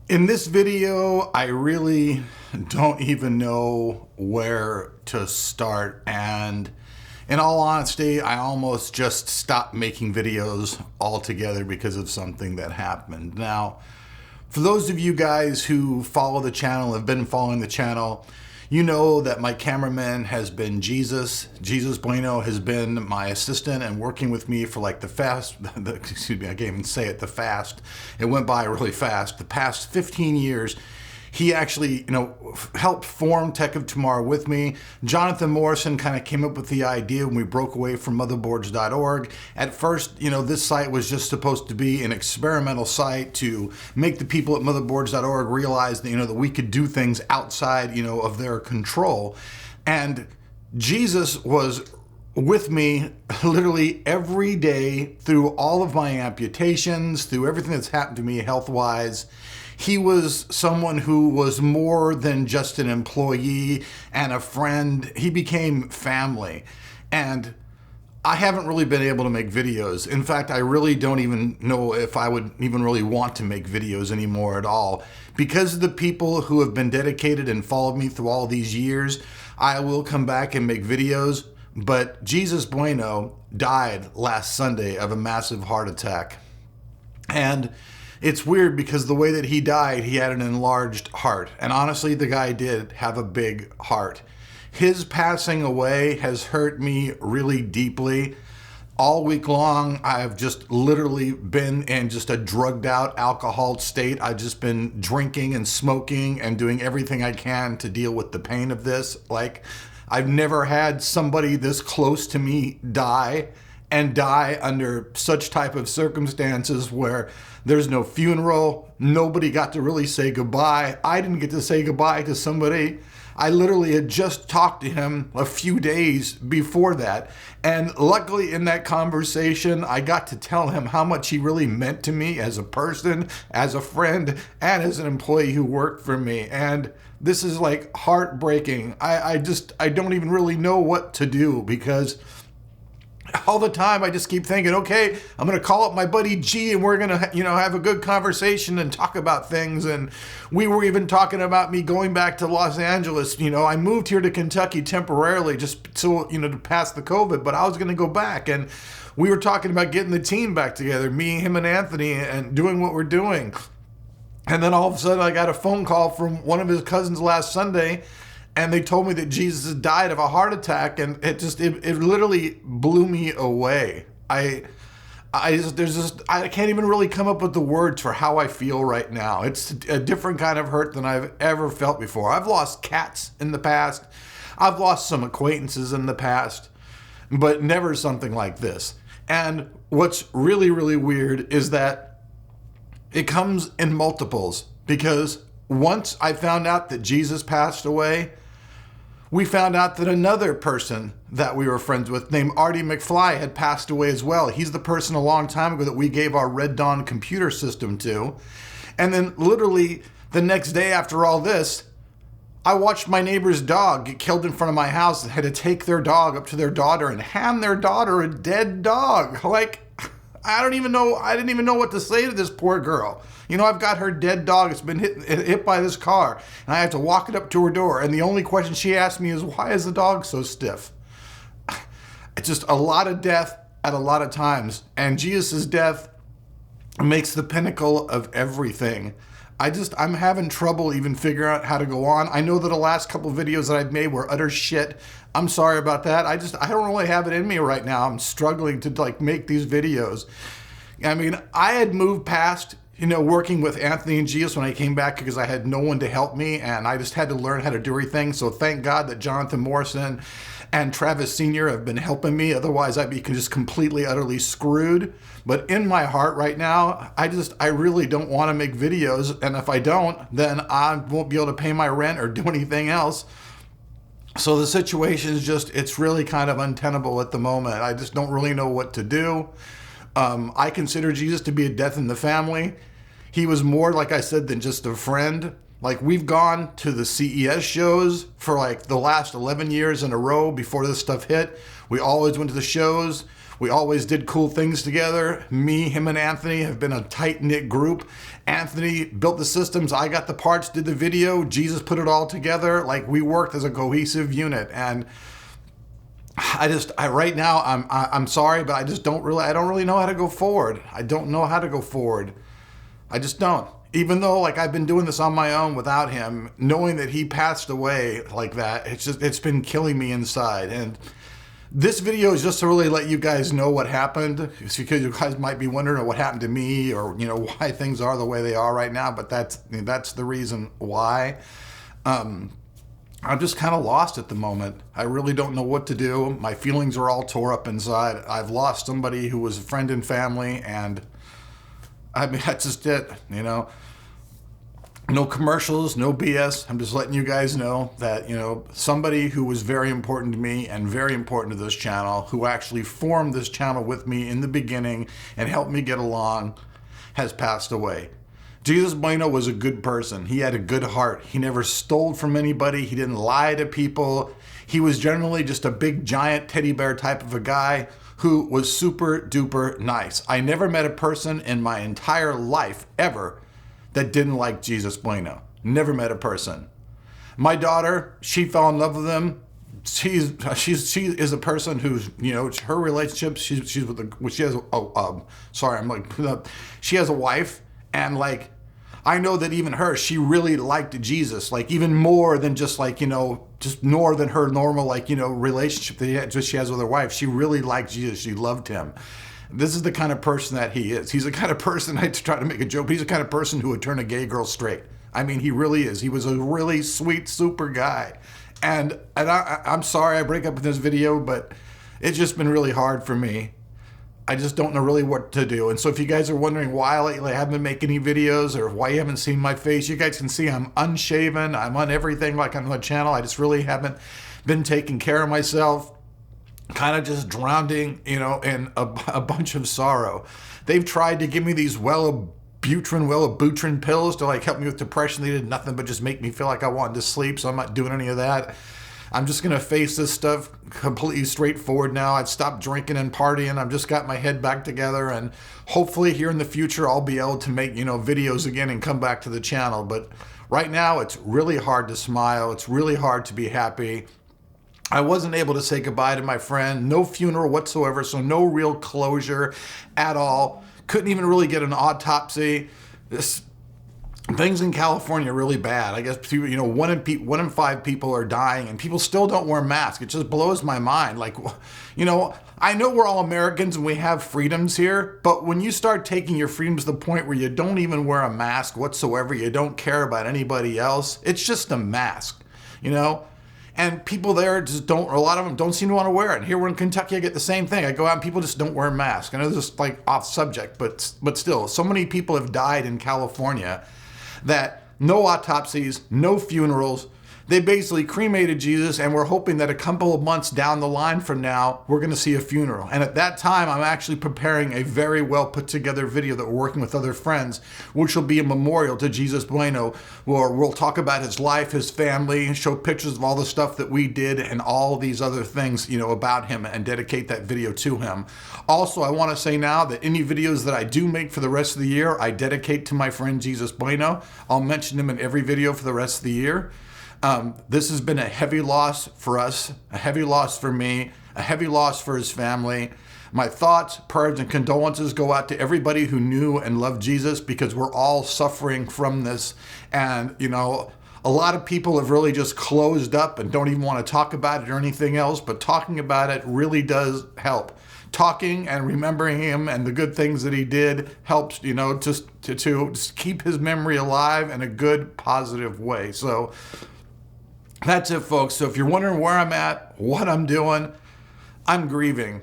In this video, I really don't even know where to start, and in all honesty, I almost just stopped making videos altogether because of something that happened. Now, for those of you guys who follow the channel, have been following the channel, you know that my cameraman has been Jesus. Jesus Bueno has been my assistant and working with me for like excuse me, I can't even say it, the fast. It went by really fast. The past 15 years, he actually, helped form Tech of Tomorrow with me. Jonathan Morrison kind of came up with the idea when we broke away from motherboards.org. At first, this site was just supposed to be an experimental site to make the people at motherboards.org realize that, that we could do things outside, of their control. And Jesus was with me literally every day through all of my amputations, through everything that's happened to me health-wise. He was someone who was more than just an employee and a friend. He became family. And I haven't really been able to make videos. In fact, I really don't even know if I would even really want to make videos anymore at all. Because of the people who have been dedicated and followed me through all these years, I will come back and make videos. But Jesus Bueno died last Sunday of a massive heart attack. And it's weird because the way that he died, he had an enlarged heart. And honestly, the guy did have a big heart. His passing away has hurt me really deeply. All week long, I've just literally been in just a drugged out alcohol state. I've just been drinking and smoking and doing everything I can to deal with the pain of this. Like, I've never had somebody this close to me die under such type of circumstances where there's no funeral. Nobody got to really say goodbye. I didn't get to say goodbye to somebody. I literally had just talked to him a few days before that. And luckily in that conversation, I got to tell him how much he really meant to me as a person, as a friend, and as an employee who worked for me. And this is like heartbreaking. I don't even really know what to do because all the time I just keep thinking, okay, I'm going to call up my buddy G and we're going to, have a good conversation and talk about things. And we were even talking about me going back to Los Angeles. I moved here to Kentucky temporarily just so, to pass the COVID, but I was going to go back. And we were talking about getting the team back together, me, him, and Anthony, and doing what we're doing. And then all of a sudden I got a phone call from one of his cousins last Sunday, and they told me that Jesus had died of a heart attack, and it literally blew me away. I can't even really come up with the words for how I feel right now. It's a different kind of hurt than I've ever felt before. I've lost cats in the past. I've lost some acquaintances in the past, but never something like this. And what's really, really weird is that it comes in multiples, because once I found out that Jesus passed away, we found out that another person that we were friends with named Artie McFly had passed away as well. He's the person a long time ago that we gave our Red Dawn computer system to. And then literally the next day after all this, I watched my neighbor's dog get killed in front of my house and had to take their dog up to their daughter and hand their daughter a dead dog. Like, I didn't even know what to say to this poor girl. I've got her dead dog. It's been hit by this car, and I have to walk it up to her door. And the only question she asked me is, why is the dog so stiff? It's just a lot of death at a lot of times. And Jesus' death makes the pinnacle of everything. I'm having trouble even figuring out how to go on. I know that the last couple of videos that I've made were utter shit. I'm sorry about that. I don't really have it in me right now. I'm struggling to make these videos. I mean, I had moved past, working with Anthony and Jesus when I came back because I had no one to help me, and I just had to learn how to do everything. So thank God that Jonathan Morrison and Travis Sr. have been helping me. Otherwise, I'd be just completely, utterly screwed. But in my heart right now, I really don't want to make videos. And if I don't, then I won't be able to pay my rent or do anything else. So the situation is it's really kind of untenable at the moment. I just don't really know what to do. I consider Jesus to be a death in the family. He was more, like I said, than just a friend. Like, we've gone to the CES shows for the last 11 years in a row before this stuff hit. We always went to the shows. We always did cool things together. Me, him, and Anthony have been a tight-knit group. Anthony built the systems. I got the parts, did the video. Jesus put it all together. Like, we worked as a cohesive unit. And right now, I'm sorry, but I don't really know how to go forward. I don't know how to go forward. I just don't. Even though, like, I've been doing this on my own without him, knowing that he passed away like that, it's been killing me inside. And this video is just to really let you guys know what happened. It's because you guys might be wondering what happened to me, or, you know, why things are the way they are right now. But that's the reason why. I'm just kind of lost at the moment. I really don't know what to do. My feelings are all tore up inside. I've lost somebody who was a friend and family, and I mean, that's just it, you know. No commercials, no BS. I'm just letting you guys know that, you know, somebody who was very important to me and very important to this channel, who actually formed this channel with me in the beginning and helped me get along, has passed away. Jesus Bueno was a good person. He had a good heart. He never stole from anybody. He didn't lie to people. He was generally just a big, giant teddy bear type of a guy who was super duper nice. I never met a person in my entire life ever that didn't like Jesus Bueno. Never met a person. My daughter, she fell in love with him. She is a person who's, you know, her relationship, she has a wife, and like, I know that even her, she really liked Jesus, like even more than just like, you know, just more than her normal, like, you know, relationship that she has with her wife. She really liked Jesus. She loved him. This is the kind of person that he is. He's the kind of person, I try to make a joke, but he's the kind of person who would turn a gay girl straight. I mean, he really is. He was a really sweet, super guy. And I'm sorry I break up in this video, but it's just been really hard for me. I just don't know really what to do. And so if you guys are wondering why lately I haven't been making any videos, or why you haven't seen my face, you guys can see I'm unshaven. I'm on everything like on the channel. I just really haven't been taking care of myself. Kind of just drowning, you know, in a bunch of sorrow. They've tried to give me these Wellbutrin pills to like help me with depression. They did nothing but just make me feel like I wanted to sleep, so I'm not doing any of that. I'm just going to face this stuff completely straightforward now. I've stopped drinking and partying. I've just got my head back together, and hopefully here in the future I'll be able to make, you know, videos again and come back to the channel. But right now it's really hard to smile. It's really hard to be happy. I wasn't able to say goodbye to my friend. No funeral whatsoever, so no real closure at all. Couldn't even really get an autopsy. Things in California are really bad. I guess, you know, one in 5 people are dying, and people still don't wear masks. It just blows my mind. Like, you know, I know we're all Americans and we have freedoms here, but when you start taking your freedoms to the point where you don't even wear a mask whatsoever, you don't care about anybody else, it's just a mask, you know? And people there just a lot of them don't seem to want to wear it. And here we're in Kentucky, I get the same thing. I go out and people just don't wear masks. I know this is like off subject, but still, so many people have died in California that no autopsies, no funerals. They basically cremated Jesus, and we're hoping that a couple of months down the line from now, we're going to see a funeral. And at that time, I'm actually preparing a very well put together video that we're working with other friends, which will be a memorial to Jesus Bueno, where we'll talk about his life, his family, show pictures of all the stuff that we did and all these other things, you know, about him, and dedicate that video to him. Also, I want to say now that any videos that I do make for the rest of the year, I dedicate to my friend Jesus Bueno. I'll mention him in every video for the rest of the year. This has been a heavy loss for us, a heavy loss for me, a heavy loss for his family. My thoughts, prayers, and condolences go out to everybody who knew and loved Jesus, because we're all suffering from this. And, you know, a lot of people have really just closed up and don't even want to talk about it or anything else, but talking about it really does help. Talking and remembering him and the good things that he did helps, you know, just to keep his memory alive in a good, positive way. So that's it, folks. So if you're wondering where I'm at, what I'm doing, I'm grieving.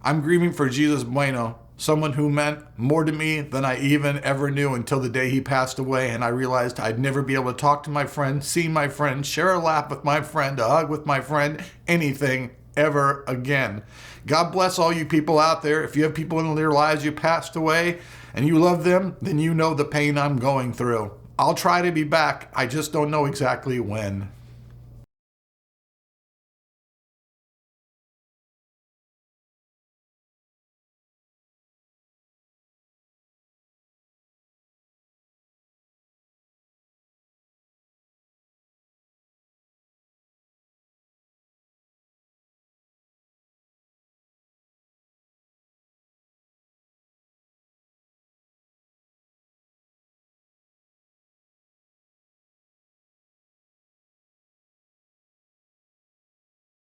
I'm grieving for Jesus Bueno, someone who meant more to me than I even ever knew until the day he passed away, and I realized I'd never be able to talk to my friend, see my friend, share a laugh with my friend, a hug with my friend, anything ever again. God bless all you people out there. If you have people in your lives who passed away and you love them, then you know the pain I'm going through. I'll try to be back. I just don't know exactly when.